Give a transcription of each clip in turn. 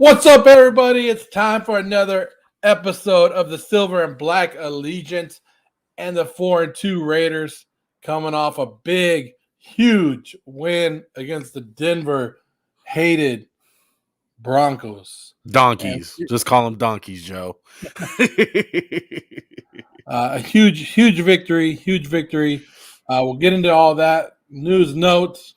What's up, everybody? It's time for another episode of the Silver and Black Allegiance and the 4-2 Raiders coming off a big, huge win against the Denver hated Broncos. Donkeys. Just call them donkeys, Joe. A huge victory, huge victory. We'll get into all that. News notes,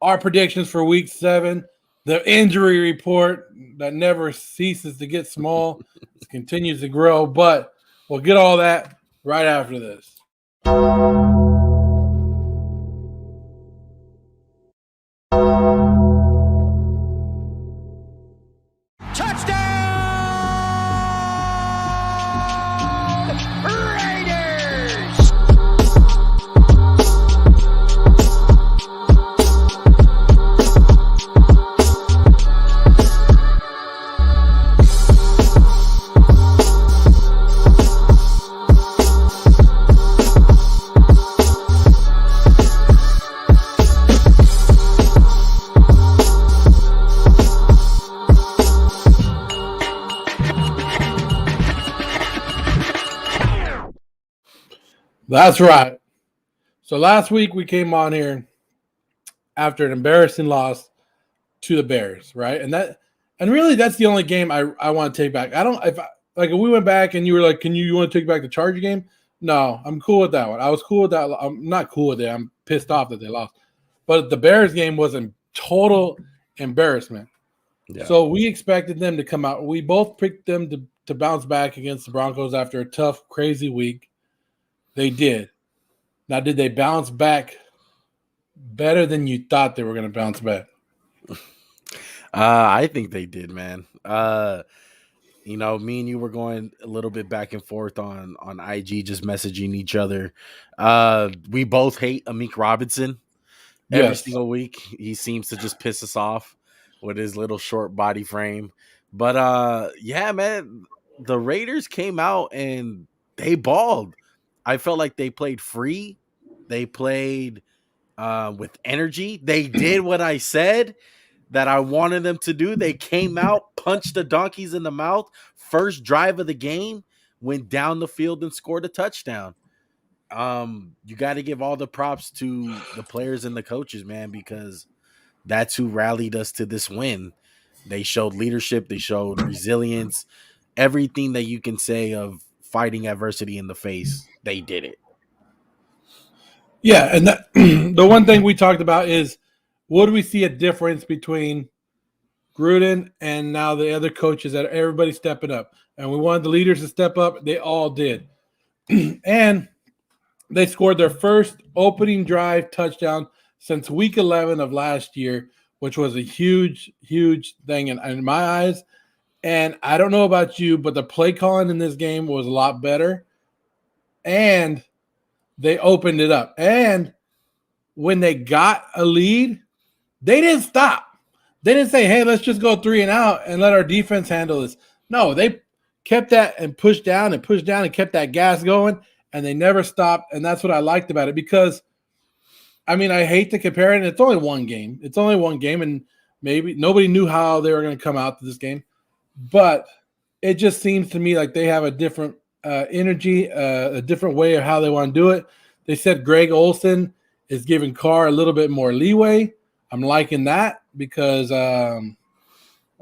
our predictions for week 7, the injury report that never ceases to get small, continues to grow, but we'll get all that right after this. That's right. So last week we came on here after an embarrassing loss to the Bears, right? And really that's the only game I want to take back. If we went back and you were like, you want to take back the Charger game? No, I'm cool with that one. I was cool with that. I'm not cool with it. I'm pissed off that they lost. But the Bears game was a total embarrassment. Yeah. So we expected them to come out. We both picked them to bounce back against the Broncos after a tough, crazy week. They did. Now, did they bounce back better than you thought they were going to bounce back? I think they did, man. Me and you were going a little bit back and forth on IG, just messaging each other. We both hate Amik Robinson every single week. He seems to just piss us off with his little short body frame. But, yeah, man, the Raiders came out and they balled. I felt like they played free. They played with energy. They did what I said that I wanted them to do. They came out, punched the donkeys in the mouth. First drive of the game, went down the field and scored a touchdown. You got to give all the props to the players and the coaches, man, because that's who rallied us to this win. They showed leadership. They showed resilience. Everything that you can say of fighting adversity in the face, they did it. Yeah, and the one thing we talked about is, would we see a difference between Gruden and now the other coaches that everybody stepping up? And we wanted the leaders to step up. They all did. And they scored their first opening drive touchdown since week 11 of last year, which was a huge, huge thing in my eyes. And I don't know about you, but the play calling in this game was a lot better. And they opened it up. And when they got a lead, they didn't stop. They didn't say, hey, let's just go 3 and out and let our defense handle this. No, they kept that and pushed down and kept that gas going, and they never stopped. And that's what I liked about it because, I hate to compare it. It's only one game. And maybe nobody knew how they were going to come out to this game. But it just seems to me like they have a different energy, a different way of how they want to do it. They said Greg Olsen is giving Carr a little bit more leeway. I'm liking that because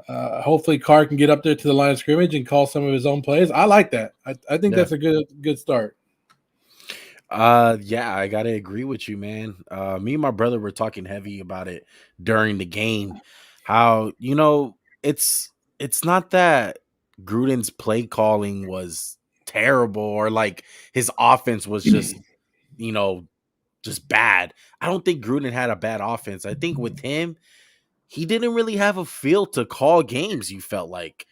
hopefully Carr can get up there to the line of scrimmage and call some of his own plays. I like that. I think that's a good start. Yeah, I gotta agree with you, man. Me and my brother were talking heavy about it during the game. How it's not that Gruden's play calling was terrible or like his offense was just just bad. I don't think Gruden had a bad offense. I think with him, he didn't really have a feel to call games. You felt like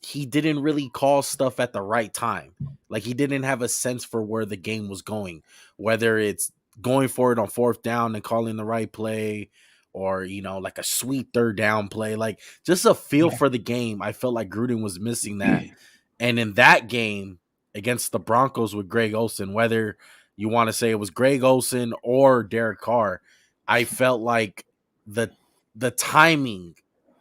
he didn't really call stuff at the right time. Like he didn't have a sense for where the game was going, whether it's going for it on 4th down and calling the right play or, like a sweet 3rd down play, like just a feel for the game. I felt like Gruden was missing that. And in that game against the Broncos with Greg Olsen, whether you want to say it was Greg Olsen or Derek Carr, I felt like the timing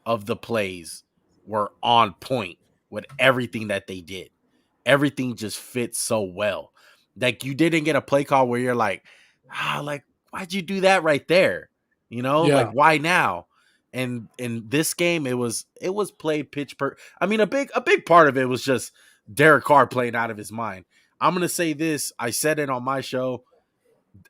of the plays were on point with everything that they did. Everything just fits so well. Like you didn't get a play call where you're like why'd you do that right there? Like Yeah. why now? And in this game, it was played pitch per. I mean, a big part of it was just Derek Carr playing out of his mind. I'm gonna say this. I said it on my show.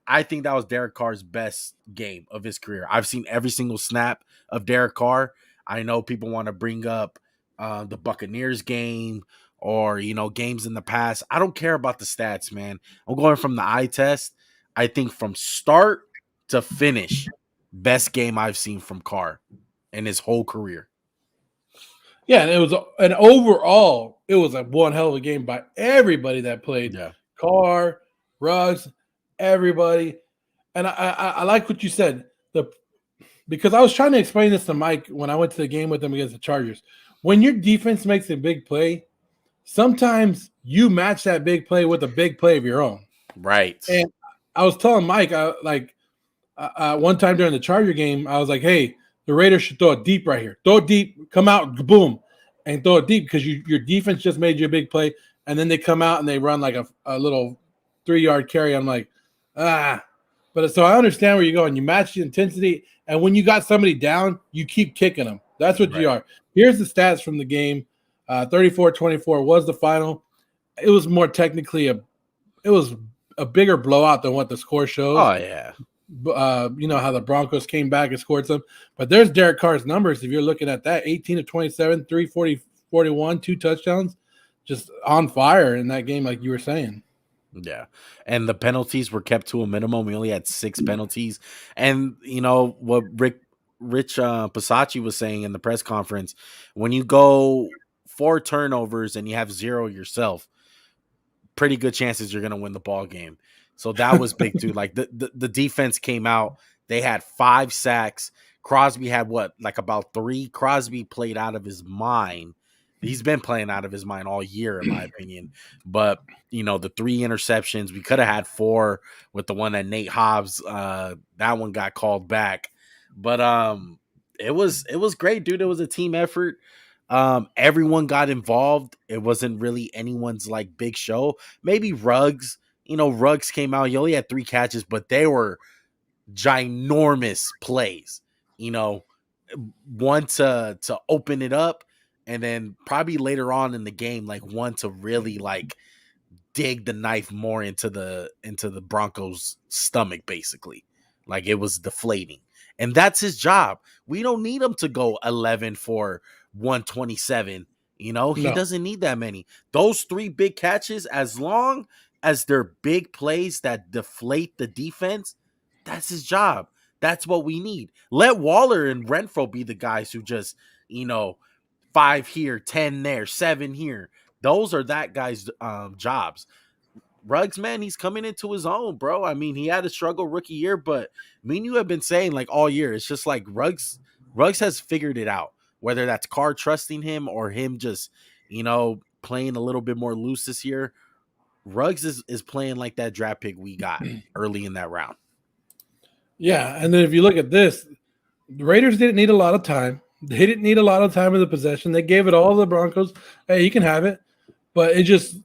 I think that was Derek Carr's best game of his career. I've seen every single snap of Derek Carr. I know people want to bring up the Buccaneers game or, games in the past. I don't care about the stats, man. I'm going from the eye test. I think from start to finish, best game I've seen from Carr in his whole career. Yeah, and overall, it was a one hell of a game by everybody that played. Yeah. Carr, Ruggs, everybody. And I like what you said. Because I was trying to explain this to Mike when I went to the game with him against the Chargers. When your defense makes a big play, sometimes you match that big play with a big play of your own. Right. And I was telling Mike, one time during the Charger game, I was like, hey, the Raiders should throw it deep right here. Throw it deep, come out, boom, and throw it deep because your defense just made you a big play. And then they come out and they run like a little 3-yard carry. I'm like, But so I understand where you're going. You match the intensity, and when you got somebody down, you keep kicking them. That's what you are. Here's the stats from the game. 34-24 was the final. It was more technically a bigger blowout than what the score shows. Oh, yeah. You know how the Broncos came back and scored some. But there's Derek Carr's numbers. If you're looking at that, 18 of 27, 341, 2 touchdowns, just on fire in that game, like you were saying. Yeah. And the penalties were kept to a minimum. We only had 6 penalties. And, what Rich Pisacci was saying in the press conference, when you go 4 turnovers and you have 0 yourself, pretty good chances you're going to win the ball game. So that was big too. Like the defense came out. They had 5 sacks. Crosby had about 3. Crosby played out of his mind. He's been playing out of his mind all year, in my opinion. But, the 3 interceptions, we could have had 4 with the one that Nate Hobbs, that one got called back. But it was great, dude. It was a team effort. Everyone got involved. It wasn't really anyone's big show. Maybe Ruggs. Ruggs came out. He only had 3 catches, but they were ginormous plays. One to open it up, and then probably later on in the game, one to really dig the knife more into the Broncos' stomach, basically. It was deflating. And that's his job. We don't need him to go 11 for 127. He doesn't need that many. Those 3 big catches, as long as they're big plays that deflate the defense, that's his job. That's what we need. Let Waller and Renfro be the guys who just, 5 here, 10 there, 7 here. Those are that guy's jobs. Ruggs, man, he's coming into his own, bro. I mean, he had a struggle rookie year, but me and you have been saying all year, it's just Ruggs has figured it out. Whether that's Carr trusting him or him just, playing a little bit more loose this year, Ruggs is playing like that draft pick we got early in that round. Yeah, and then if you look at this, the Raiders didn't need a lot of time. They didn't need a lot of time in the possession. They gave it all to the Broncos. Hey, you can have it. But it just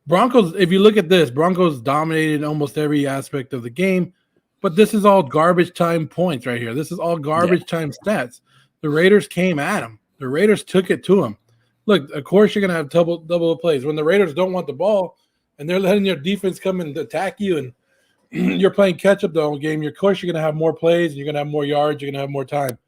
Broncos, if you look at this, Broncos dominated almost every aspect of the game. But this is all garbage time points right here. This is all garbage time stats. The Raiders came at them. The Raiders took it to them. Look, of course you're going to have double plays. When the Raiders don't want the ball and they're letting your defense come and attack you and you're playing catch-up the whole game, of course you're going to have more plays and you're going to have more yards, you're going to have more time.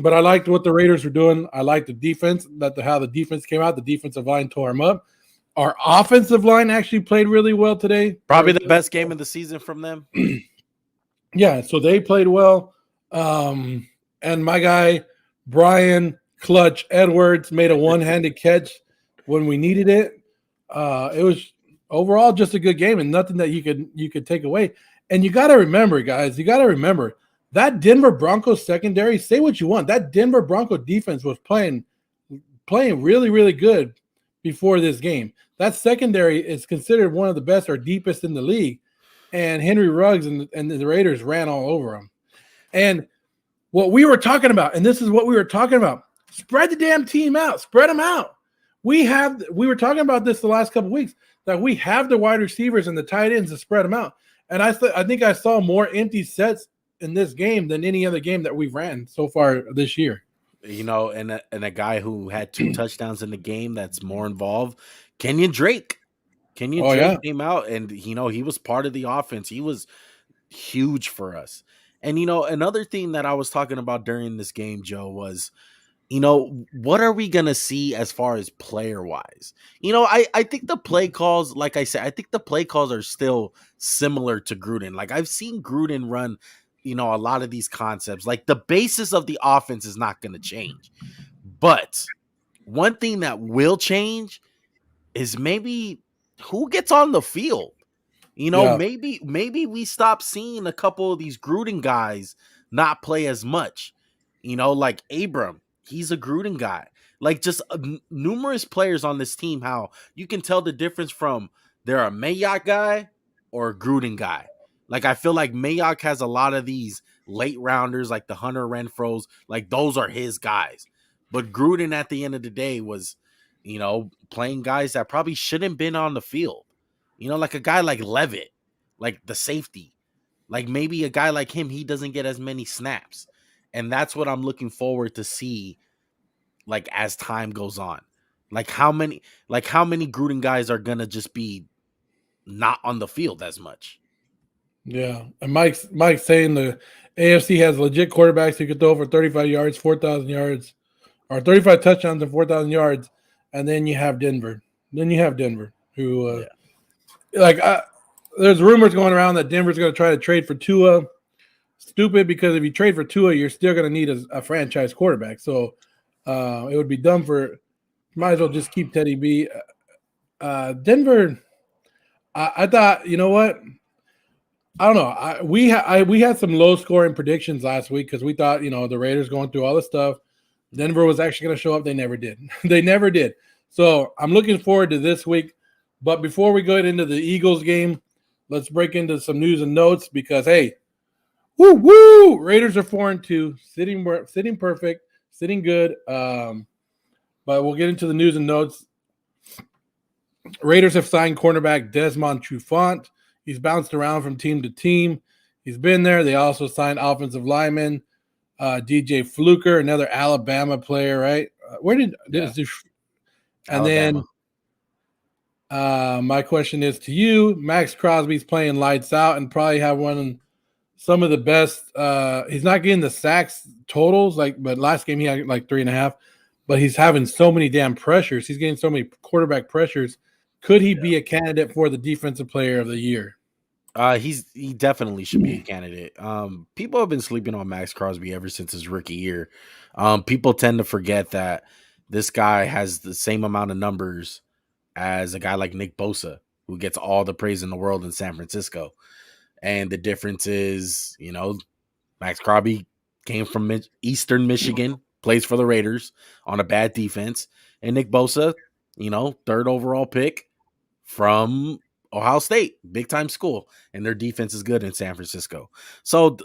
But I liked what the Raiders were doing. I liked the defense, how the defense came out. The defensive line tore them up. Our offensive line actually played really well today. Probably the best game of the season from them. Yeah, so they played well. And my guy, Brian Clutch Edwards, made a one-handed catch when we needed it. It was overall just a good game and nothing that you could take away. And you got to remember, guys, that Denver Broncos secondary, say what you want, that Denver Bronco defense was playing really, really good before this game. That secondary is considered one of the best or deepest in the league. And Henry Ruggs and the Raiders ran all over him. And what we were talking about, and this is what we were talking about. Spread the damn team out. Spread them out. We were talking about this the last couple of weeks, that we have the wide receivers and the tight ends to spread them out. And I think I saw more empty sets in this game than any other game that we've ran so far this year. You know, and a guy who had 2 touchdowns in the game that's more involved, Kenyon Drake. Kenyon Drake came out, and he was part of the offense. He was huge for us. And another thing that I was talking about during this game, Joe, was what are we gonna see as far as player wise? I think the play calls, like I said, I think the play calls are still similar to Gruden. Like I've seen Gruden run a lot of these concepts. Like the basis of the offense is not going to change. But one thing that will change is maybe who gets on the field. Maybe we stop seeing a couple of these Gruden guys not play as much. Like Abram, he's a Gruden guy. Like just numerous players on this team, how you can tell the difference from they're a Mayock guy or a Gruden guy. Like, I feel like Mayock has a lot of these late rounders, like the Hunter Renfros, like those are his guys. But Gruden at the end of the day was, playing guys that probably shouldn't been on the field. Like a guy like Levitt, like the safety. Like maybe a guy like him, he doesn't get as many snaps. And that's what I'm looking forward to see, like, as time goes on. Like how many Gruden guys are going to just be not on the field as much. Yeah, and Mike's saying the AFC has legit quarterbacks who could throw for 35 yards, 4,000 yards, or 35 touchdowns and 4,000 yards, and then you have Denver. Who, there's rumors going around that Denver's going to try to trade for Tua. Stupid, because if you trade for Tua, you're still going to need a franchise quarterback. So it would be dumb might as well just keep Teddy B. Denver, I thought, you know what? I don't know. We had some low scoring predictions last week because we thought, the Raiders going through all this stuff, Denver was actually going to show up. They never did. They never did. So I'm looking forward to this week. But before we go into the Eagles game, let's break into some news and notes because, hey, woo! Raiders are 4-2, sitting perfect, sitting good. But we'll get into the news and notes. Raiders have signed cornerback Desmond Trufant. He's bounced around from team to team. He's been there. They also signed offensive lineman DJ Fluker, another Alabama player, right? And then my question is to you. Max Crosby's playing lights out and probably have some of the best. He's not getting the sacks totals, but last game he had like 3.5. But he's having so many damn pressures. He's getting so many quarterback pressures. Could he be a candidate for the defensive player of the year? He definitely should be a candidate. People have been sleeping on Max Crosby ever since his rookie year. People tend to forget that this guy has the same amount of numbers as a guy like Nick Bosa, who gets all the praise in the world in San Francisco. And the difference is, Max Crosby came from Eastern Michigan, plays for the Raiders on a bad defense, and Nick Bosa, 3rd overall pick from Ohio State, big time school, and their defense is good in San Francisco. So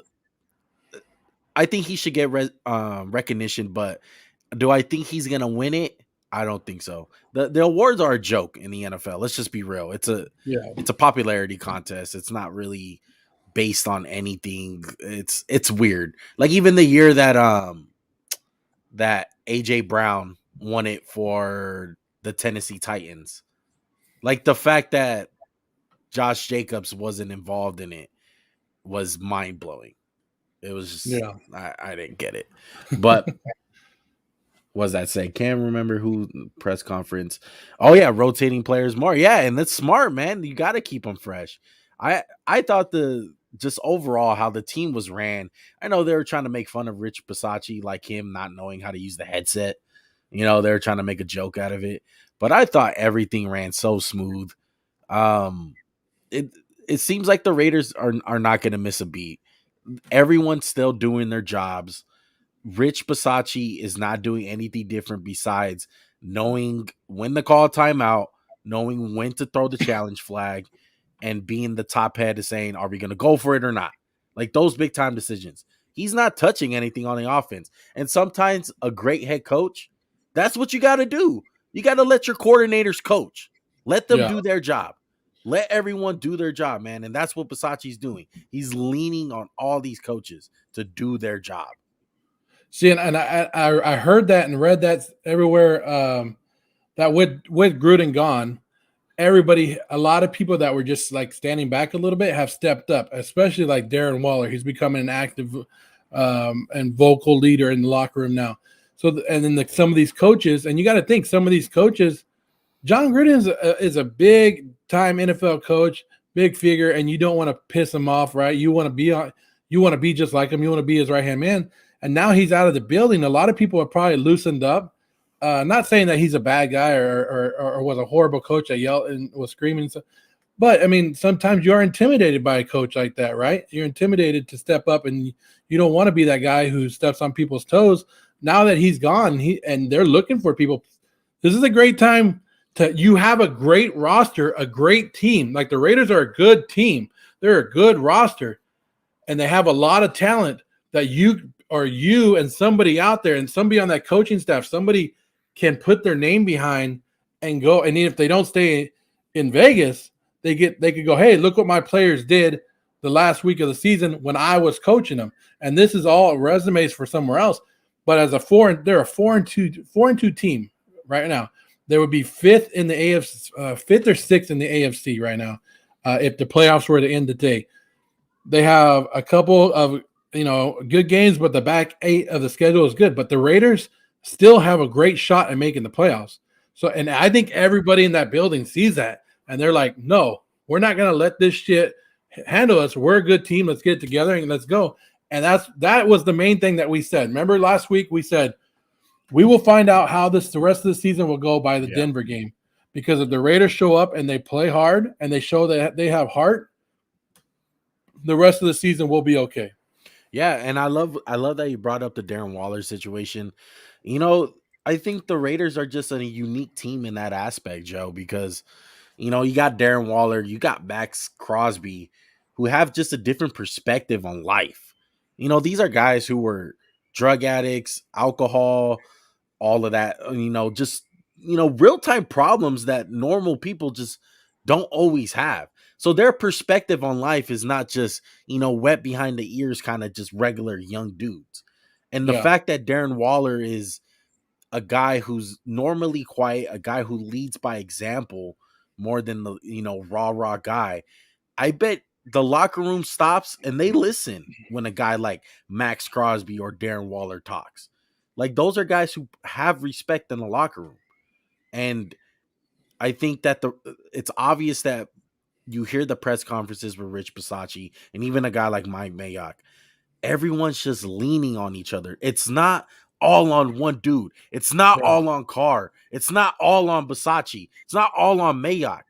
I think he should get recognition, but do I think he's going to win it? I don't think so. The awards are a joke in the NFL. Let's just be real. It's a popularity contest. It's not really based on anything. It's weird. Like even the year that that AJ Brown won it for the Tennessee Titans. Like the fact that Josh Jacobs wasn't involved in it was mind blowing. It was just, I didn't get it. But what does that say? Can't remember who press conference. Oh yeah, rotating players more. Yeah, and that's smart, man. You got to keep them fresh. I thought just overall how the team was ran. I know they were trying to make fun of Rich Bisaccia, like him not knowing how to use the headset. They were trying to make a joke out of it. But I thought everything ran so smooth. It seems like the Raiders are not going to miss a beat. Everyone's still doing their jobs. Rich Bisaccia is not doing anything different besides knowing when to call a timeout, knowing when to throw the challenge flag, and being the top head of saying, are we going to go for it or not? Like those big time decisions. He's not touching anything on the offense. And sometimes a great head coach, that's what you got to do. You got to let your coordinators coach. Let them Yeah. do their job. Let everyone do their job, man. And that's what Bisaccia's doing. He's leaning on all these coaches to do their job. See, and I heard that and read that everywhere. That with Gruden gone, a lot of people that were just like standing back a little bit have stepped up, especially like Darren Waller. He's becoming an active and vocal leader in the locker room now. So, and then some of these coaches, and you got to think some of these coaches, John Gruden is a big time NFL coach, big figure, and you don't want to piss him off, right? You want to be just like him. You want to be his right hand man. And now he's out of the building. A lot of people are probably loosened up. Not saying that he's a bad guy or was a horrible coach that yelled and was screaming. But, I mean, sometimes you are intimidated by a coach like that, right? You're intimidated to step up, and you don't want to be that guy who steps on people's toes. Now that he's gone, and they're looking for people, this is a great time you have a great roster, a great team. Like the Raiders are a good team. They're a good roster, and they have a lot of talent that you and somebody out there and somebody on that coaching staff, somebody can put their name behind and go. And if they don't stay in Vegas, they could go, hey, look what my players did the last week of the season when I was coaching them. And this is all resumes for somewhere else. But as they're a 4-2 team right now. They would be fifth in the AFC, fifth or sixth in the AFC right now, if the playoffs were to end today. They have a couple of good games, but the back 8 of the schedule is good. But the Raiders still have a great shot at making the playoffs. So, and I think everybody in that building sees that, and they're like, no, we're not going to let this shit handle us. We're a good team. Let's get it together and let's go. And that was the main thing that we said. Remember last week we said, we will find out how the rest of the season will go by the Denver game, because if the Raiders show up and they play hard and they show that they have heart, the rest of the season will be okay. Yeah, and I love that you brought up the Darren Waller situation. I think the Raiders are just a unique team in that aspect, Joe, because you got Darren Waller, you got Max Crosby, who have just a different perspective on life. These are guys who were drug addicts, alcohol, all of that, just, real-time problems that normal people just don't always have. So their perspective on life is not just, wet behind the ears, kind of just regular young dudes. And the fact that Darren Waller is a guy who's normally quiet, a guy who leads by example more than the, raw guy, I bet the locker room stops and they listen when a guy like Max Crosby or Darren Waller talks. Like, those are guys who have respect in the locker room. And I think that it's obvious that you hear the press conferences with Rich Bisaccia and even a guy like Mike Mayock. Everyone's just leaning on each other. It's not all on one dude. It's not all on Carr. It's not all on Bisaccia. It's not all on Mayock.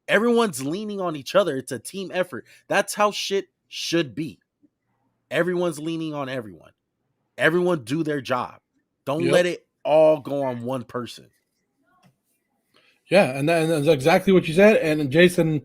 Everyone's leaning on each other. It's a team effort. That's how shit should be. Everyone's leaning on everyone. Everyone do their job. Don't let it all go on one person. Yeah, and that's exactly what you said. And Jason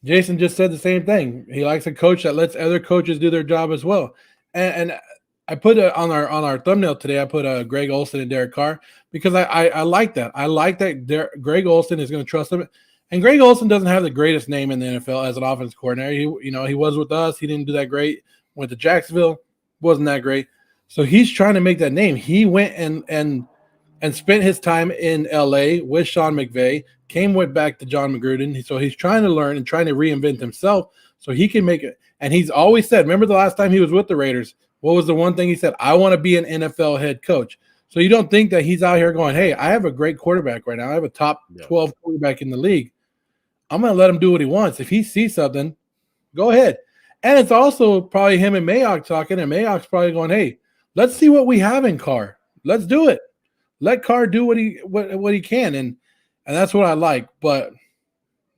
just said the same thing. He likes a coach that lets other coaches do their job as well. And I put on our thumbnail today, I put Greg Olsen and Derek Carr, because I like that. I like that Greg Olsen is going to trust him. And Greg Olsen doesn't have the greatest name in the NFL as an offense coordinator. He was with us. He didn't do that great. Went to Jacksonville, wasn't that great. So he's trying to make that name. He went and spent his time in LA with Sean McVay, went back to John Gruden. So he's trying to learn and trying to reinvent himself so he can make it. And he's always said, remember the last time he was with the Raiders, what was the one thing he said? I want to be an NFL head coach. So you don't think that he's out here going, hey, I have a great quarterback right now. I have a top 12 quarterback in the league. I'm going to let him do what he wants. If he sees something, go ahead. And it's also probably him and Mayock talking, and Mayock's probably going, hey, let's see what we have in Carr. Let's do it. Let Carr do what he can, and that's what I like. But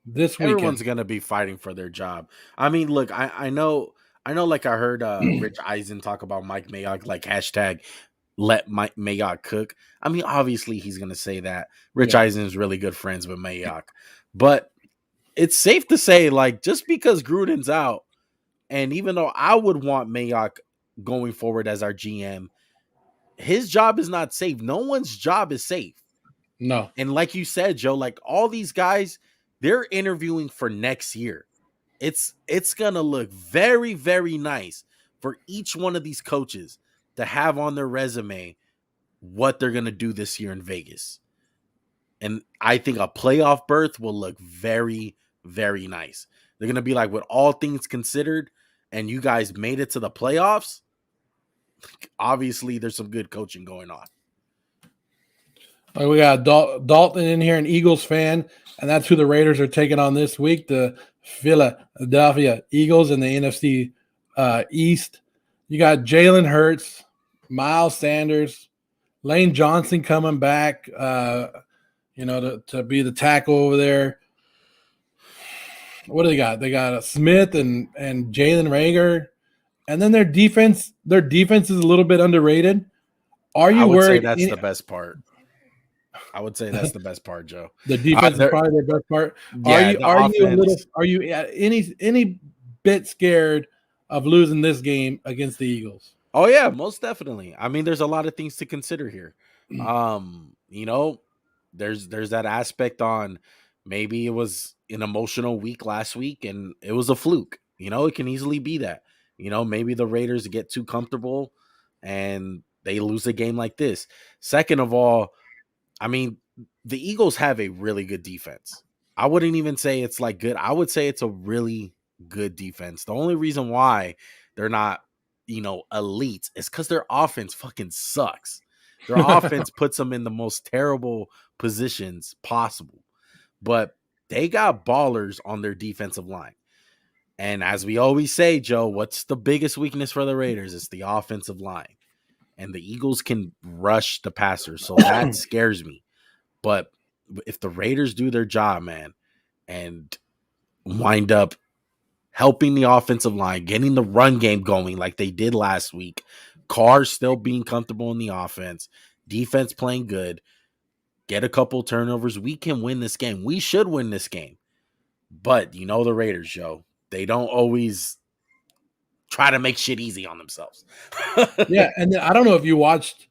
this weekend, everyone's gonna be fighting for their job. I mean, look, I know. Like I heard Rich Eisen talk about Mike Mayock, like hashtag let Mike Mayock cook. I mean, obviously he's gonna say that. Rich Eisen is really good friends with Mayock, but it's safe to say, like, just because Gruden's out, and even though I would want Mayock going forward as our GM, his job is not safe. No one's job is safe. No. And like you said, Joe, like all these guys, they're interviewing for next year. It's gonna look very, very nice for each one of these coaches to have on their resume what they're gonna do this year in Vegas. And I think a playoff berth will look very, very nice. They're gonna be like, with all things considered, and you guys made it to the playoffs. Obviously, there's some good coaching going on. We got Dalton in here, an Eagles fan, and that's who the Raiders are taking on this week, the Philadelphia Eagles in the NFC East. You got Jalen Hurts, Miles Sanders, Lane Johnson coming back, to be the tackle over there. What do they got? They got Smith and Jalen Rager, and then their defense. Their defense is a little bit underrated. Are you I would worried? say that's the best part. I would say that's the best part, Joe. The defense is probably the best part. Yeah, Are you any bit scared of losing this game against the Eagles? Oh yeah, most definitely. I mean, there's a lot of things to consider here. There's that aspect on maybe it was an emotional week last week and it was a fluke. It can easily be that. Maybe the Raiders get too comfortable and they lose a game like this. Second of all, I mean, the Eagles have a really good defense. I wouldn't even say it's like good. I would say it's a really good defense. The only reason why they're not, elite is because their offense fucking sucks. Their offense puts them in the most terrible positions possible. But they got ballers on their defensive line. And as we always say, Joe, what's the biggest weakness for the Raiders? It's the offensive line. And the Eagles can rush the passers. So that scares me. But if the Raiders do their job, man, and wind up helping the offensive line, getting the run game going like they did last week, Carr still being comfortable in the offense, defense playing good, get a couple turnovers, we can win this game. We should win this game. But the Raiders, Joe, they don't always try to make shit easy on themselves. Yeah, and I don't know if you watched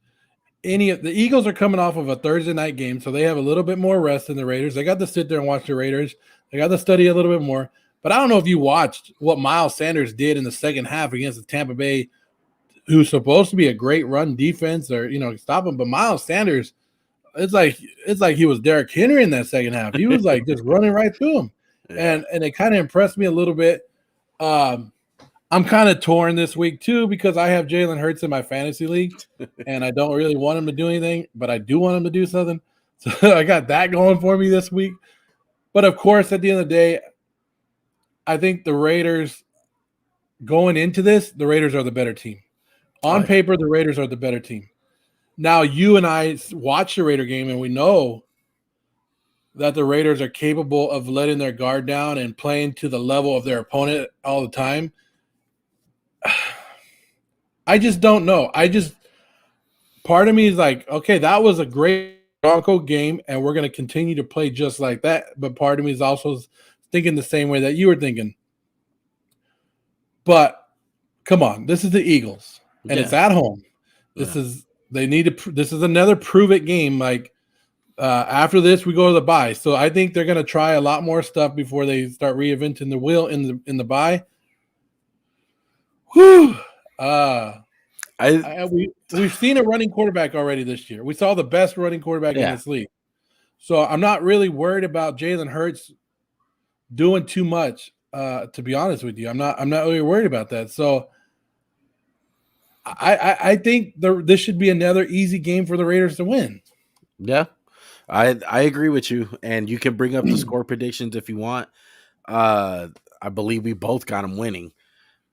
any of the Eagles are coming off of a Thursday night game, so they have a little bit more rest than the Raiders. They got to sit there and watch the Raiders. They got to study a little bit more. But I don't know if you watched what Miles Sanders did in the second half against the Tampa Bay, who's supposed to be a great run defense or stop him. But Miles Sanders, it's like he was Derrick Henry in that second half. He was like just running right through him. Yeah. And it kind of impressed me a little bit. I'm kind of torn this week too because I have Jalen Hurts in my fantasy league, and I don't really want him to do anything, but I do want him to do something. So I got that going for me this week. But of course, at the end of the day, I think the Raiders going into this, the Raiders are the better team. On paper, the Raiders are the better team. Now, you and I watch the Raider game, and we know that the Raiders are capable of letting their guard down and playing to the level of their opponent all the time. I just don't know. Part of me is like, okay, that was a great Bronco game, and we're going to continue to play just like that. But part of me is also thinking the same way that you were thinking. But come on, this is the Eagles, and it's at home. This is another prove it game. Like after this, we go to the bye. So I think they're going to try a lot more stuff before they start reinventing the wheel in the bye. Whew. We've seen a running quarterback already this year. We saw the best running quarterback in this league. So I'm not really worried about Jalen Hurts doing too much. To be honest with you, I'm not really worried about that. So I think this should be another easy game for the Raiders to win. Yeah, I agree with you, and you can bring up the score predictions if you want. I believe we both got them winning,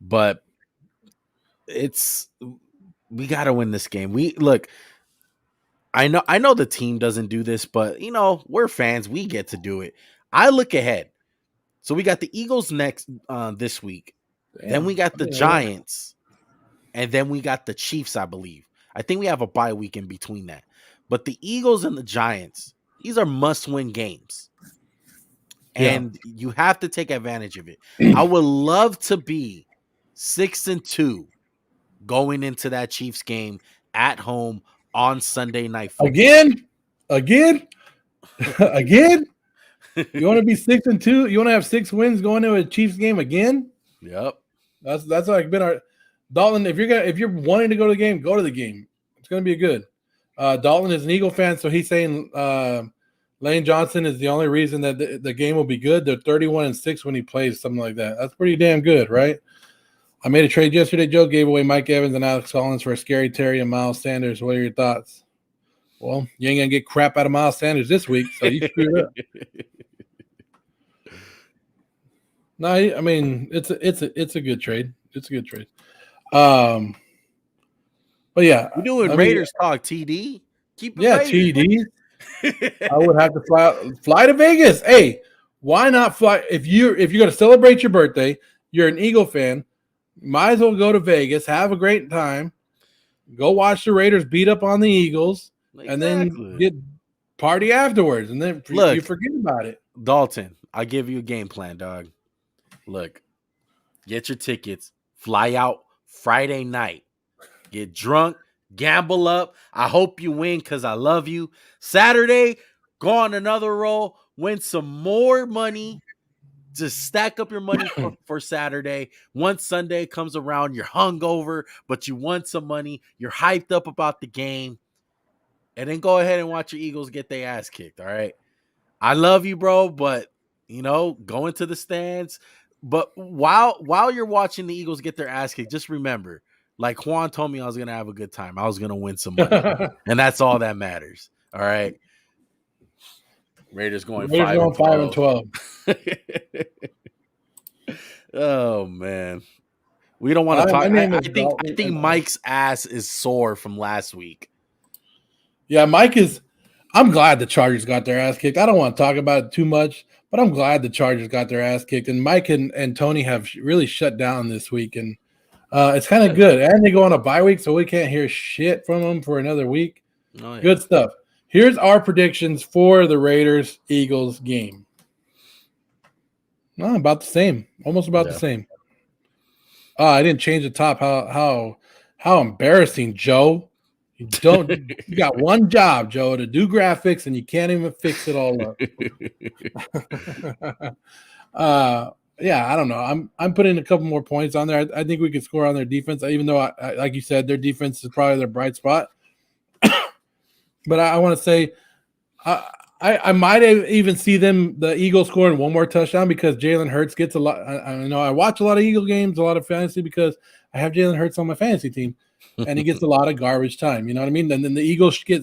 but we got to win this game. I know the team doesn't do this, but we're fans. We get to do it. I look ahead. So we got the Eagles next this week. Damn. Then we got the Giants. And then we got the Chiefs, I believe. I think we have a bye week in between that. But the Eagles and the Giants, these are must-win games. And you have to take advantage of it. I would love to be 6-2 going into that Chiefs game at home on Sunday Night Football. Again. You want to be 6-2? You want to have 6 wins going to a Chiefs game again? Yep. That's like been our Dalton. If you're wanting to go to the game, go to the game. It's going to be good. Dalton is an Eagle fan, so he's saying Lane Johnson is the only reason that the game will be good. They're 31-6 when he plays, something like that. That's pretty damn good, right? I made a trade yesterday. Joe gave away Mike Evans and Alex Collins for a Scary Terry and Miles Sanders. What are your thoughts? Well, you ain't gonna get crap out of Miles Sanders this week, so you screwed up. No, I mean it's a good trade. It's a good trade. But yeah, we're doing Raiders talk. TD, keep it. Yeah, TD. I would have to fly to Vegas. Hey, why not fly? If you're going to celebrate your birthday, you're an Eagle fan, might as well go to Vegas, have a great time, go watch the Raiders beat up on the Eagles, and then get party afterwards, and then you forget about it. Dalton, I'll give you a game plan, dog. Look, get your tickets, fly out Friday night, get drunk, gamble up. I hope you win because I love you. Saturday, go on another roll, win some more money. Just stack up your money for Saturday. Once Sunday comes around, you're hungover, but you won some money. You're hyped up about the game. And then go ahead and watch your Eagles get their ass kicked, all right? I love you, bro, but, go into the stands. But while you're watching the Eagles get their ass kicked, just remember, like Juan told me I was going to have a good time. I was going to win some money. And that's all that matters. All right. Raiders going 5-12. Oh man. We don't want to talk. I think Mike's ass is sore from last week. Yeah, I'm glad the Chargers got their ass kicked. I don't want to talk about it too much, but I'm glad the Chargers got their ass kicked. And Mike and Tony have really shut down this week. And it's kind of good. And they go on a bye week, so we can't hear shit from them for another week. Oh, yeah. Good stuff. Here's our predictions for the Raiders-Eagles game. No, about the same. Almost about the same. I didn't change the top. How embarrassing, Joe. You got one job, Joe, to do graphics, and you can't even fix it all up. Yeah, I don't know. I'm putting a couple more points on there. I think we could score on their defense, even though, like you said, their defense is probably their bright spot. But I want to say I might even see the Eagles scoring one more touchdown because Jalen Hurts gets a lot. I watch a lot of Eagle games, a lot of fantasy because I have Jalen Hurts on my fantasy team, and he gets a lot of garbage time. You know what I mean? And then the Eagles get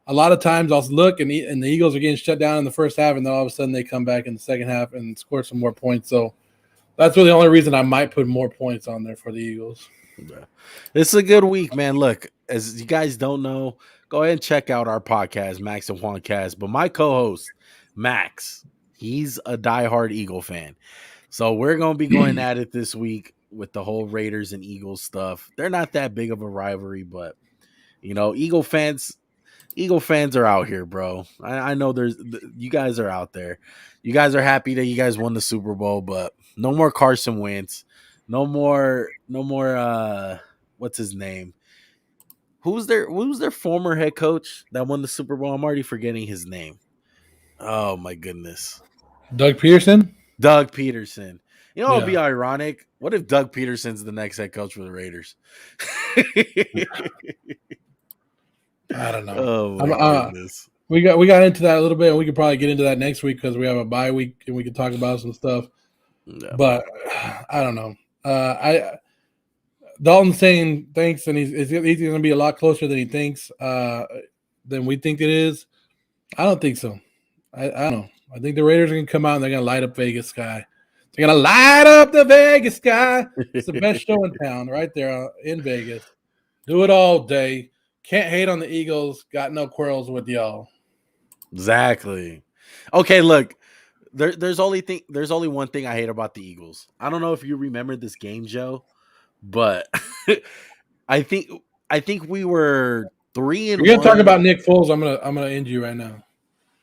a lot of times I'll look and the Eagles are getting shut down in the first half, and then all of a sudden they come back in the second half and score some more points. So that's really the only reason I might put more points on there for the Eagles. Yeah. It's a good week, man. Look, as you guys don't know, go ahead and check out our podcast, Max and Juan Cast. But my co-host, Max, he's a diehard Eagle fan. So we're going to be going at it this week with the whole Raiders and Eagles stuff. They're not that big of a rivalry, but, Eagle fans are out here, bro. I know you guys are out there. You guys are happy that you guys won the Super Bowl, but no more Carson Wentz. No more, what's his name? Who's their former head coach that won the Super Bowl? I'm already forgetting his name. Oh my goodness. Doug Peterson? Doug Peterson. It'll be ironic. What if Doug Peterson's the next head coach for the Raiders? I don't know. Oh my goodness. We got into that a little bit, and we could probably get into that next week because we have a bye week and we can talk about some stuff. No. But I don't know. Dalton's saying thanks, and he's going to be a lot closer than he thinks than we think it is. I don't think so. I don't know. I think the Raiders are going to come out and they're going to light up Vegas sky. They're going to light up the Vegas sky. It's the best show in town right there in Vegas. Do it all day. Can't hate on the Eagles. Got no quarrels with y'all. Exactly. Okay, look. There's only one thing I hate about the Eagles. I don't know if you remember this game, Joe, but I think we were 3-1. You're gonna talk about Nick Foles. I'm gonna end you right now.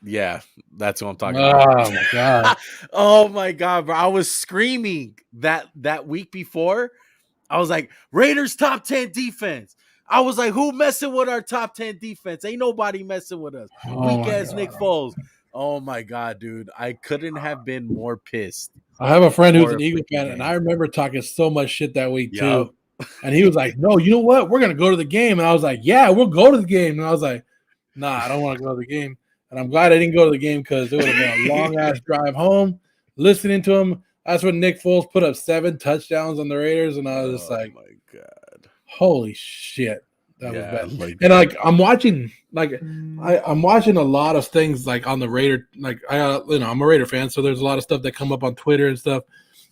Yeah, that's what I'm talking about. Oh my god. Oh my god, bro! I was screaming that week before. I was like, Raiders top 10 defense. I was like, who messing with our top 10 defense? Ain't nobody messing with us. Oh Weak my ass God. Nick Foles. Oh my God, dude. I couldn't have been more pissed. I have a friend who's For an a Eagle freaking fan, game. and I remember talking so much shit that week Yup. too. And he was like, "No, you know what? We're gonna go to the game." And I was like, "Yeah, we'll go to the game." And I was like, "Nah, I don't want to go to the game." And I'm glad I didn't go to the game because it would have been a long ass drive home. Listening to him, that's when Nick Foles put up 7 touchdowns on the Raiders, and I was just like, my God. "Holy shit, that was Yeah, bad." like- and like I'm watching, I'm watching a lot of things like on the Raider. Like I'm a Raider fan, so there's a lot of stuff that come up on Twitter and stuff,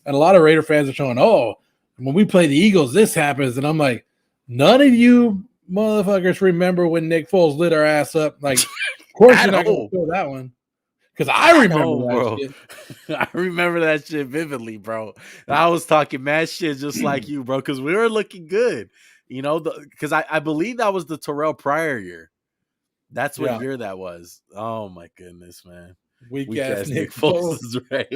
and a lot of Raider fans are showing, "Oh, when we play the Eagles, this happens," and I'm like, none of you motherfuckers remember when Nick Foles lit our ass up. Like, of course you're not going to show that one. Because I remember that bro. shit. I remember that shit vividly, bro. I was talking mad shit just like you, bro, because we were looking good. You know, because I believe that was the Terrell Pryor year. That's what year that was. Oh, my goodness, man. Weak ass Nick Foles is right.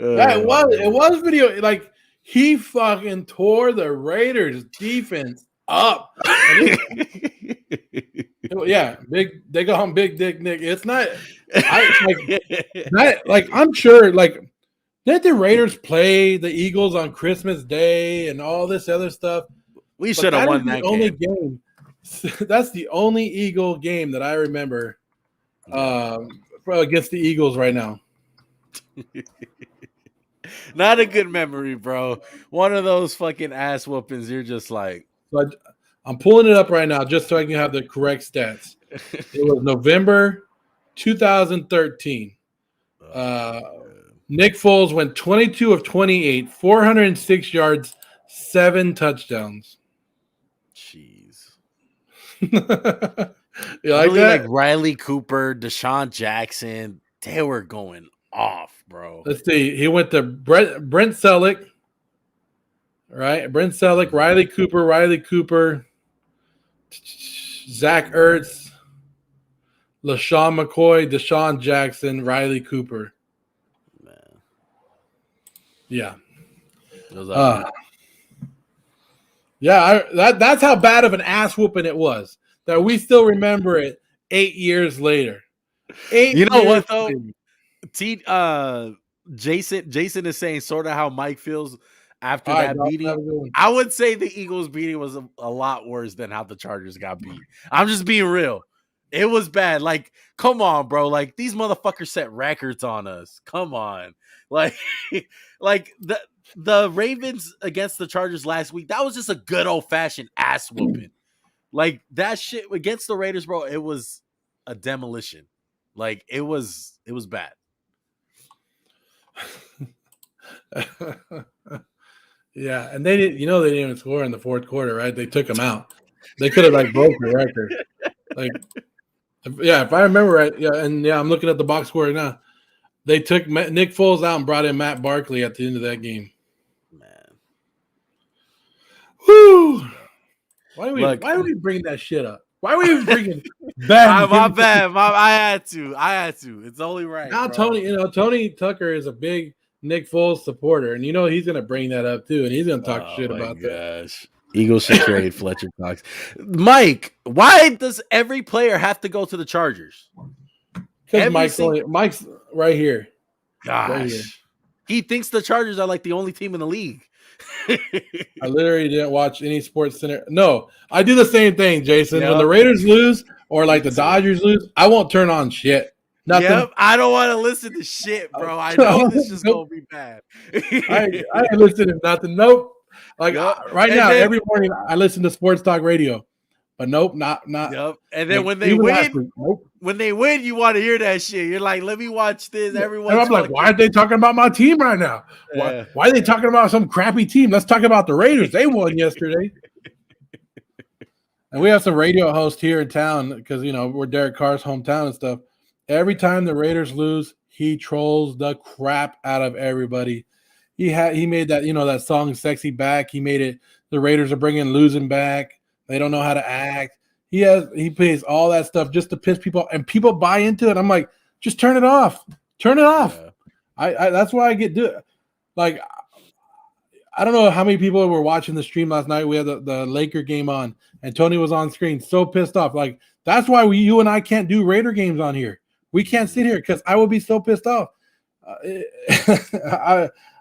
Yeah, it was video. Like, he fucking tore the Raiders defense up. Yeah, they go on Big Dick Nick. It's not I'm sure did the Raiders play the Eagles on Christmas Day and all this other stuff? We should have won that game. That's the only Eagle game that I remember against the Eagles right now. Not a good memory, bro. One of those fucking ass whoopings. You're just like. So I'm pulling it up right now just so I can have the correct stats. It was November 2013. Nick Foles went 22 of 28, 406 yards, 7 touchdowns. Jeez. You like that? Like Riley Cooper, Deshaun Jackson, they were going off, bro. Let's see. He went to Brent Selleck, right? Brent Selleck, Riley Cooper, Zach Ertz, LaShawn McCoy, Deshaun Jackson, Riley Cooper. Man. Yeah. That's how bad of an ass whooping it was that we still remember it 8 years later. You know what though? Jason is saying sort of how Mike feels after that beating. I would say the Eagles beating was a lot worse than how the Chargers got beat. I'm just being real. It was bad. Like, come on, bro. Like, these motherfuckers set records on us. Come on. Like the Ravens against the Chargers last week, that was just a good old-fashioned ass whooping. Like, that shit against the Raiders, bro, it was a demolition. Like, it was bad. Yeah, and they didn't even score in the fourth quarter, right? They took them out. They could have broke the record. If I remember right, I'm looking at the box score right now. They took Nick Foles out and brought in Matt Barkley at the end of that game. Man, whoo! Why do we bring that shit up? Why are we even bringing bad? My bad. I had to. It's only right. Now, bro. Tony Tucker is a big Nick Foles supporter, and he's going to bring that up too, and he's going to talk shit about that. Eagles should trade Fletcher Cox. Mike, why does every player have to go to the Chargers? Because Mike's right here. Gosh. Right here. He thinks the Chargers are like the only team in the league. I literally didn't watch any Sports Center. No, I do the same thing, Jason. Yep. When the Raiders lose or the Dodgers lose, I won't turn on shit. Nothing. Yep, I don't want to listen to shit, bro. I know this is going to be bad. I ain't listening to nothing. Nope. Every morning I listen to Sports Talk Radio. But nope, not. Yep. And then when they win, you want to hear that shit. You're like, let me watch this. Everyone. I'm like, why are they talking about my team right now? Why are they talking about some crappy team? Let's talk about the Raiders. They won yesterday. And we have some radio hosts here in town because we're Derek Carr's hometown and stuff. Every time the Raiders lose, he trolls the crap out of everybody. He made that that song "Sexy Back." He made it. The Raiders are bringing losing back. They don't know how to act. He plays all that stuff just to piss people off, and people buy into it. I'm like, just turn it off. Turn it off. Yeah. I that's why I get do it. Like, I don't know how many people were watching the stream last night. We had the Laker game on, and Tony was on screen, so pissed off. Like that's why you and I can't do Raider games on here. We can't sit here because I will be so pissed off.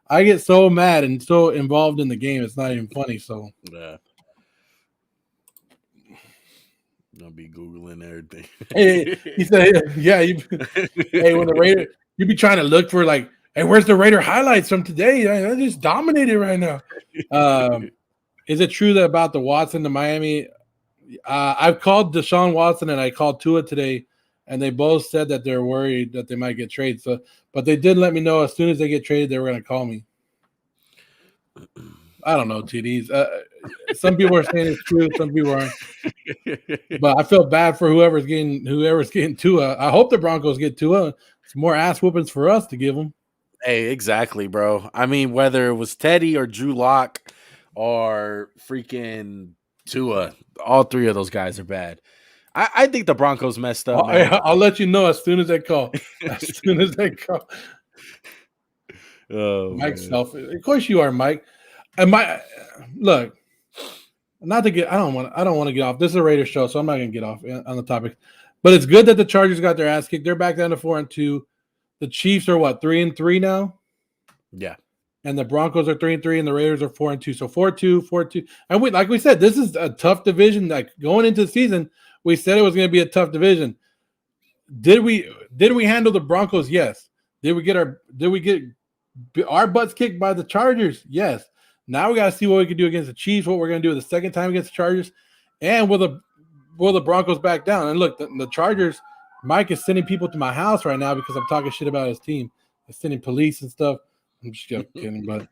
I get so mad and so involved in the game. It's not even funny. So yeah. I'll be Googling everything. Hey, he said, "Yeah, hey, when the Raider, you be trying to look for like, hey, where's the Raider highlights from today? I just dominated right now." Is it true that about the Watson to Miami? I've called Deshaun Watson and I called Tua today, and they both said that they're worried that they might get traded. So, but they did let me know as soon as they get traded, they were going to call me. I don't know, TDs. Some people are saying it's true, some people aren't. But I feel bad for whoever's getting Tua. I hope the Broncos get Tua. It's more ass whoopings for us to give them. Hey, exactly, bro. I mean, whether it was Teddy or Drew Lock or freaking Tua, all three of those guys are bad. I think the Broncos messed up, man. I'll let you know as soon as they call. As soon as they call. Oh, Mike's selfish. Of course you are, Mike. And look, not to get. I don't want to get off. This is a Raiders show, so I'm not going to get off on the topic. But it's good that the Chargers got their ass kicked. They're back down to 4-2. The Chiefs are what, 3-3 now? Yeah. And the Broncos are 3-3, and the Raiders are 4-2. So 4-2. And like we said, this is a tough division. Like going into the season, we said it was going to be a tough division. Did we handle the Broncos? Yes. Did we get our butts kicked by the Chargers? Yes. Now we got to see what we can do against the Chiefs, what we're going to do the second time against the Chargers, and will the Broncos back down? And look, the Chargers, Mike is sending people to my house right now because I'm talking shit about his team. He's sending police and stuff. I'm just kidding, but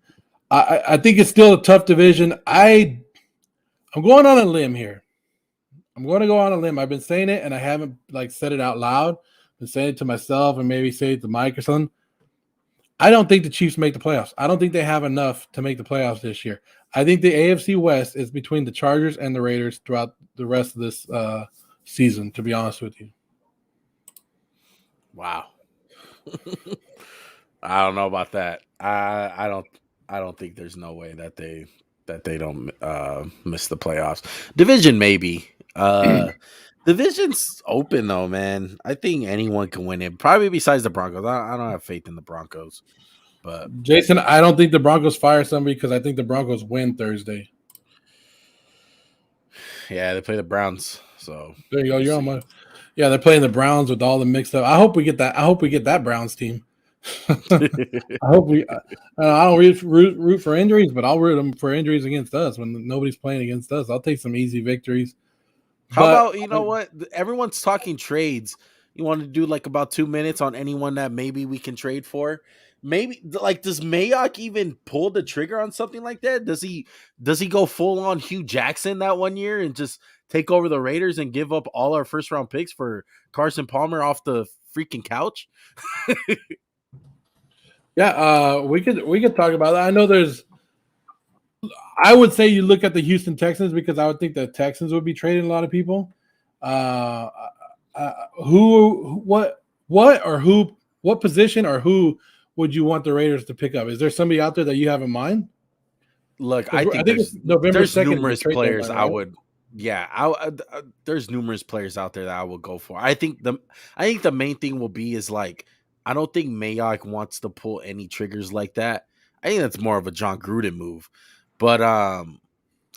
I think it's still a tough division. I'm going on a limb here. I'm going to go on a limb. I've been saying it, and I haven't said it out loud. I've been saying it to myself and maybe say it to Mike or something. I don't think the Chiefs make the playoffs. I don't think they have enough to make the playoffs this year. I think the AFC West is between the Chargers and the Raiders throughout the rest of this season, to be honest with you. Wow. I don't know about that. I don't think there's no way that they don't miss the playoffs. Division maybe. Division's open though, man. I think anyone can win it. Probably besides the Broncos. I don't have faith in the Broncos. But Jason, I don't think the Broncos fire somebody because I think the Broncos win Thursday. Yeah, they play the Browns. So there you go. You're on my. Yeah, they're playing the Browns with all the mixed up. I hope we get that Browns team. I hope we. I don't root for injuries, but I'll root them for injuries against us when nobody's playing against us. I'll take some easy victories. How about, you know what? Everyone's talking trades. You want to do about 2 minutes on anyone that maybe we can trade for? Maybe does Mayock even pull the trigger on something like that? Does he go full on Hugh Jackson that one year and just take over the Raiders and give up all our first round picks for Carson Palmer off the freaking couch? Yeah, we could talk about that. I know I would say you look at the Houston Texans because I would think the Texans would be trading a lot of people. What position or who would you want the Raiders to pick up? Is there somebody out there that you have in mind? Look, I think there's numerous players I would. Yeah, there's numerous players out there that I would go for. I think the main thing will be is I don't think Mayock wants to pull any triggers like that. I think that's more of a John Gruden move. But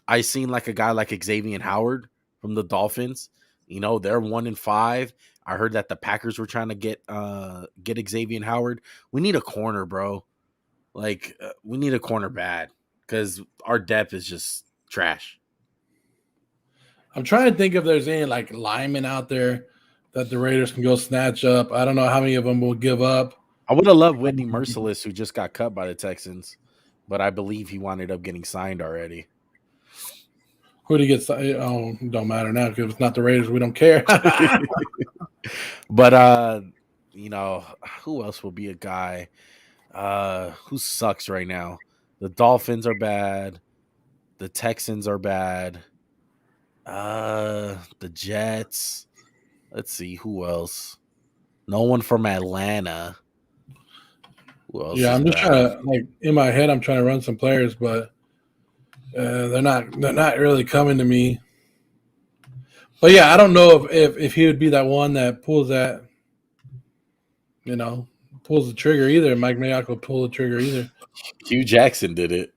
I seen a guy like Xavier Howard from the Dolphins. You know, they're 1-5. I heard that the Packers were trying to get Xavier Howard. We need a corner, bro. We need a corner bad because our depth is just trash. I'm trying to think if there's any linemen out there that the Raiders can go snatch up. I don't know how many of them will give up. I would have loved Whitney Merciless, who just got cut by the Texans, but I believe he wound up getting signed already. Who did he get signed? Oh, don't matter now because it's not the Raiders. We don't care. But who else will be a guy who sucks right now? The Dolphins are bad. The Texans are bad. The Jets. Let's see who else. No one from Atlanta. Who else? Yeah, I'm just trying to in my head. I'm trying to run some players, but They're not really coming to me. But yeah, I don't know if he would be that one that pulls that, pulls the trigger either. Mike Mayock will pull the trigger either. Hugh Jackson did it.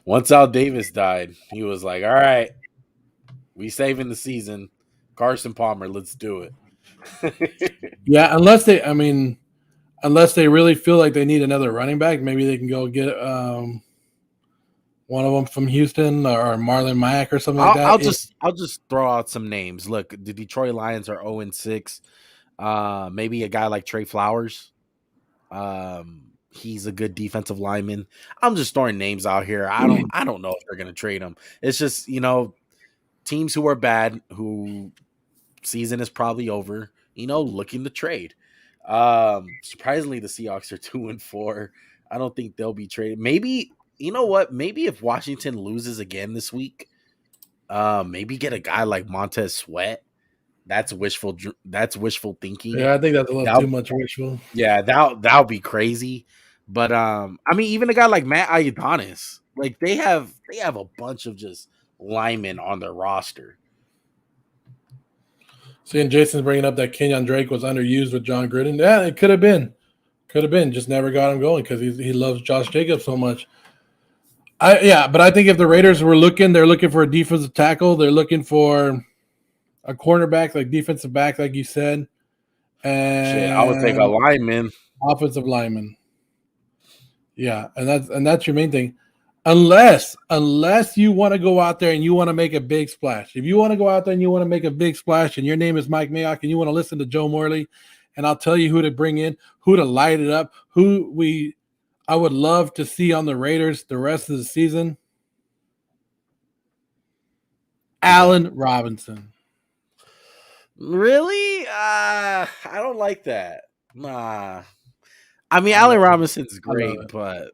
Once Al Davis died, he was like, all right, we saving the season. Carson Palmer, let's do it. Yeah, unless they really feel like they need another running back, maybe they can go get one of them from Houston or Marlon Mack or something like that. I'll just throw out some names. Look, the Detroit Lions are 0-6. Maybe a guy like Trey Flowers. He's a good defensive lineman. I'm just throwing names out here. I don't know if they're gonna trade him. It's just, teams who are bad, who season is probably over, looking to trade. Surprisingly, the Seahawks are 2-4. I don't think they'll be traded. Maybe, you know what? Maybe if Washington loses again this week, maybe get a guy like Montez Sweat. That's wishful thinking. Yeah, I think that's a little too much wishful. Yeah, that'll be crazy. But even a guy like Matt Ioannidis, like they have a bunch of just linemen on their roster. Seeing Jason's bringing up that Kenyon Drake was underused with John Gruden. Yeah, it could have been. Just never got him going because he loves Josh Jacobs so much. But I think if the Raiders were they're looking for a defensive tackle. They're looking for a cornerback, like defensive back, like you said. And I would take a lineman. Offensive lineman. Yeah, and that's your main thing. Unless you want to go out there and you want to make a big splash. If you want to go out there and you want to make a big splash and your name is Mike Mayock and you want to listen to Joe Morley, and I'll tell you who to bring in, who to light it up, I would love to see on the Raiders the rest of the season. Allen Robinson. Really? I don't like that. Nah. I mean, Allen Robinson's great, but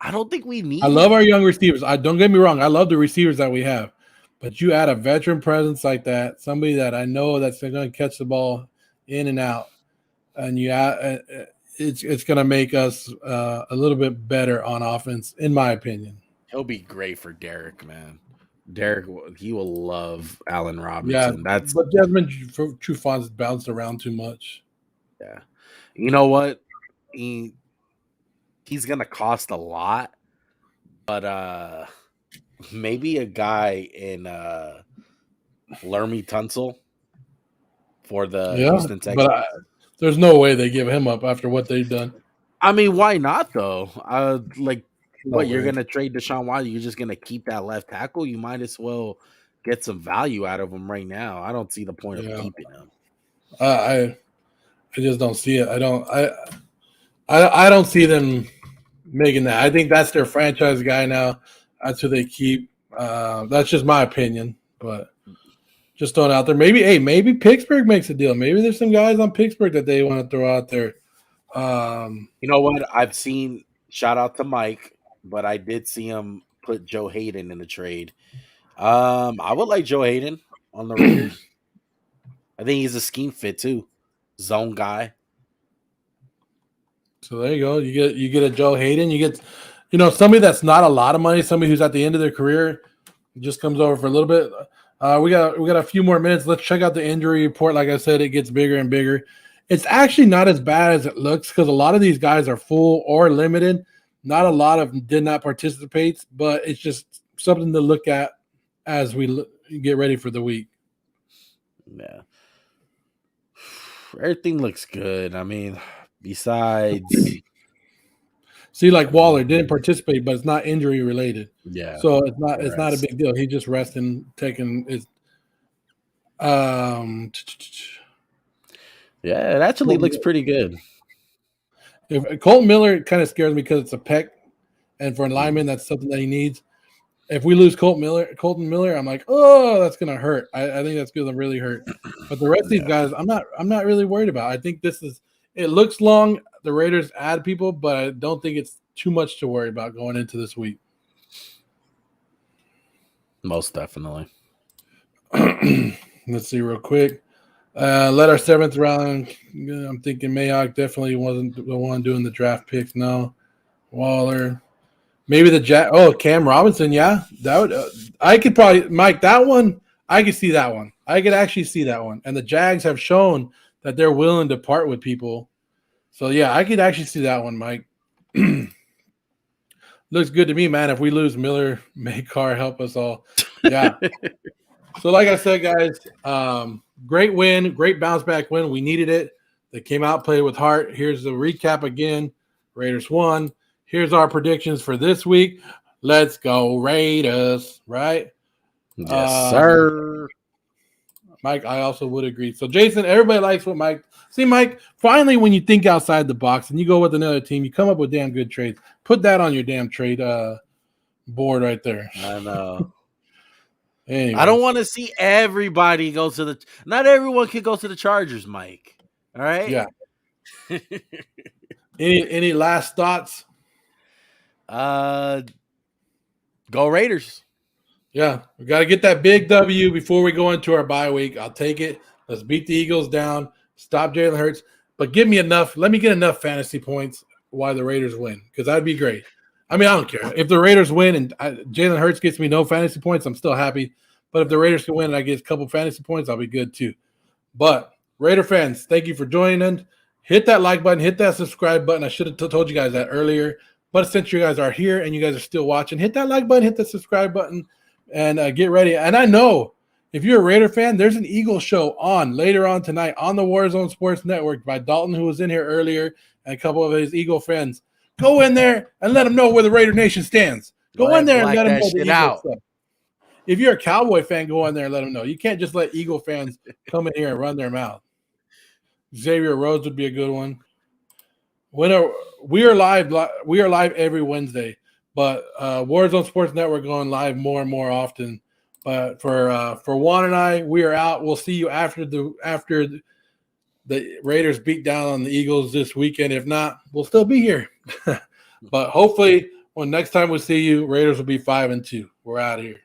I don't think we need. I love our young receivers. Don't get me wrong. I love the receivers that we have, but you add a veteran presence like that, somebody that I know that's going to catch the ball in and out, and it's going to make us a little bit better on offense, in my opinion. He'll be great for Derek, man. Derek, he will love Allen Robinson. Yeah, but Desmond Trufant's bounced around too much. Yeah, you know what? He's gonna cost a lot, but maybe a guy in Lermy Tunsil for the Houston Texans. But there's no way they give him up after what they've done. I mean, why not though? You're gonna trade Deshaun Watson? You're just gonna keep that left tackle? You might as well get some value out of him right now. I don't see the point of keeping him. I just don't see it. I don't see them making that. I think that's their franchise guy now. That's who they keep. That's just my opinion, but just throwing it out there. Maybe Pittsburgh makes a deal. Maybe there's some guys on Pittsburgh that they want to throw out there. You know what? I've seen. Shout out to Mike, but I did see him put Joe Hayden in the trade. I would like Joe Hayden on the Raiders. I think he's a scheme fit too, zone guy. So there you go. You get a Joe Hayden. You get, somebody that's not a lot of money. Somebody who's at the end of their career, just comes over for a little bit. We got a few more minutes. Let's check out the injury report. Like I said, it gets bigger and bigger. It's actually not as bad as it looks because a lot of these guys are full or limited. Not a lot of them did not participate, but it's just something to look at as we get ready for the week. Yeah. Everything looks good. I mean, besides... See, like Waller didn't participate, but it's not injury related. Yeah. So it's not a big deal. He just resting, taking his Yeah, it actually looks pretty good. If Colton Miller kind of scares me because it's a pec, and for a lineman, that's something that he needs. If we lose Colton Miller, I'm like, oh, that's gonna hurt. I think that's gonna really hurt. But the rest of these guys, I'm not really worried about. I think it looks long. The Raiders add people, but I don't think it's too much to worry about going into this week. Most definitely. Let's see real quick. Let our seventh round. I'm thinking Mayock definitely wasn't the one doing the draft picks. No, Waller. Maybe the Cam Robinson. Yeah, that would. I could probably Mike that one. I could see that one. I could actually see that one. And the Jags have shown that they're willing to part with people. So yeah, I could actually see that one, Mike. Looks good to me, man. If we lose Miller, may Carr help us all. Yeah. So like I said, guys, great win, great bounce back win. We needed it. They came out, played with heart. Here's the recap again. Raiders won. Here's our predictions for this week. Let's go Raiders, right? Yes, sir. Mike, I also would agree. So, Jason, everybody likes what Mike. See, Mike, finally, when you think outside the box and you go with another team, you come up with damn good trades. Put that on your damn trade board right there. I know. Anyways. I don't want to see everybody go to the. Not everyone can go to the Chargers, Mike. All right. Yeah. Any last thoughts? Go Raiders. Yeah, we got to get that big W before we go into our bye week. I'll take it. Let's beat the Eagles down. Stop Jalen Hurts. But give me enough. Let me get enough fantasy points while the Raiders win, because that'd be great. I mean, I don't care. If the Raiders win and Jalen Hurts gets me no fantasy points, I'm still happy. But if the Raiders can win and I get a couple fantasy points, I'll be good too. But Raider fans, thank you for joining in. Hit that like button. Hit that subscribe button. I should have told you guys that earlier. But since you guys are here and you guys are still watching, hit that like button, hit the subscribe button. And get ready. And I know if you're a Raider fan, there's an Eagles show on later on tonight on the Warzone Sports Network by Dalton, who was in here earlier, and a couple of his Eagle friends. Go in there and let them know where the Raider Nation stands. Go in there and let them know the Eagles stuff. If you're a Cowboy fan, go in there and let them know. You can't just let Eagle fans come in here and run their mouth. Xavier Rhodes would be a good one. We are live every Wednesday. But Warzone Sports Network going live more and more often. But for Juan and I, we are out. We'll see you after the Raiders beat down on the Eagles this weekend. If not, we'll still be here. But hopefully, when next time we see you, Raiders will be 5-2. We're out of here.